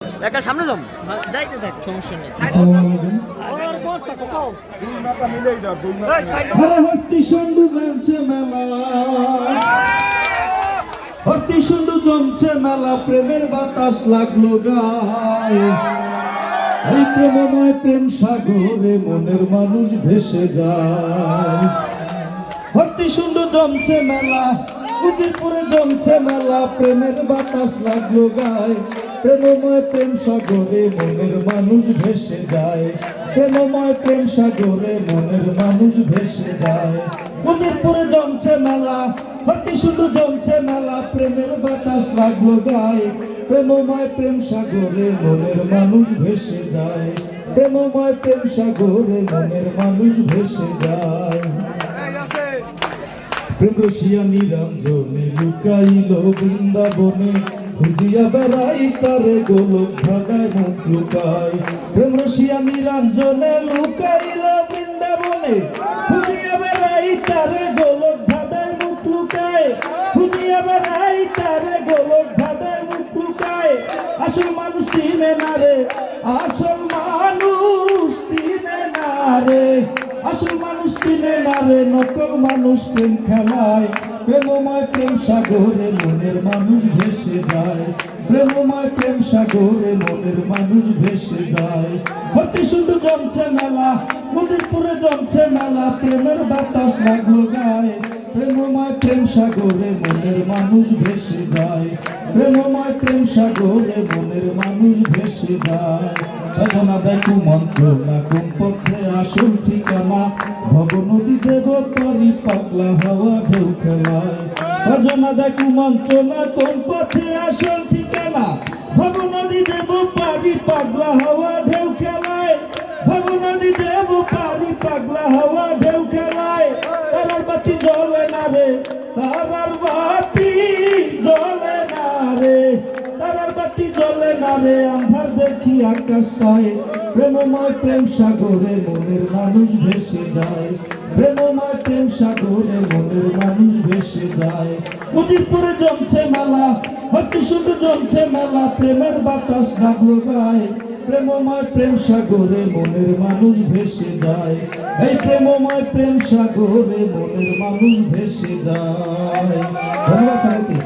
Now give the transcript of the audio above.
একা সামনে যাম যাইতে থাক, সমস্যা নেই। হস্তি সন্ডু জমছে মেলা, হস্তি সন্ডু জমছে মেলা, প্রেমের বাতাস লাগলো গায়ে। এই প্রেমময় প্রেম সাগরে মনের মানুষ ভেসে যায়। হস্তি সন্ডু জমছে মেলা, উজিরপুরে জমছে মেলা, প্রেমের বাতাস লাগলো গায়ে। প্রেমময় প্রেম সাগরে মনের মানুষ ভেসে যায়। প্রেমময় প্রেম সাগরে মনের মানুষ ভেসে যায়। উজিরপুরে জমছে মেলা, হস্তি শুধু জমছে মেলা, প্রেমের বাতাস লাগলো গায়ে। প্রেমময় প্রেম সাগরে মনের মানুষ ভেসে যায়। প্রেমময় প্রেম সাগরে মনের মানুষ ভেসে যায়। প্রেম রসিয়া নিরঞ্জনে লুকাইল বৃন্দাবনে, খুঁজিয়া বেড়াই তারে গোলক ধাঁধায় মুখ লুকায়। প্রেম রসিয়া নিরঞ্জনে লুকাইল বৃন্দাবনে, খুঁজিয়া বেড়াই তারে গোলক ধাঁধায় মুখ লুকায়। খুঁজিয়া বেড়াই তারে গোলক ধাঁধায় মুখ লুকায়। আসল মানুষ চিনে না রে, আসল মানুষ চিনে না রে, আসল মানুষ চিনে না রে, নকল মানুষ প্রেম খেলায়। প্রেমময় প্রেম সাগরে মনের মানুষ ভেসে যায়। প্রেমময় প্রেম সাগরে মনের মানুষ ভেসে যায়। হস্তি শুধু জমছে মেলা, মুজিবপুরে জমছে মেলা, প্রেমের বাতাস লাগলো গায়ে। প্রেমময় প্রেম সাগরে মনের মানুষ ভেসে যায়। প্রেমময় প্রেম সাগরে মনের মানুষ ভেসে যায়। সাধনা দেখো মন্ত্রণা, কোন পথে আসল ঠিকানা, ভব নদী দেব পারি পাগলা হাওয়া ঢেউ খেলায়। সাধনা দেখো মন্ত্রণা, কোন পথে আসল ঠিকানা, ভব নদী দেব পারি পাগলা হাওয়া ঢেউ খেলায়। ভব নদী দেব পারি পাগলা হাওয়া ঢেউ খেলায়। তারার বাতি জ্বলে না রে, তারার বাতি জ্বলে না রে, তারার বাতি জ্বলে না রে, আন্ধার দেখি আকাশটায়। প্রেমময় প্রেম সাগরে মনের মানুষ ভেসে যায়। প্রেমময় প্রেম সাগরে মনের মানুষ ভেসে যায়। মুজিবপুরে জমছে মেলা, হস্তি শুধু জমছে মেলা, প্রেমের বাতাস লাগলো গায়ে। প্রেমময় প্রেম সাগরে মনের মানুষ ভেসে যায়। এই প্রেমময় প্রেম সাগরে মনের মানুষ ভেসে যায়। ধন্যবাদ সবাইকে।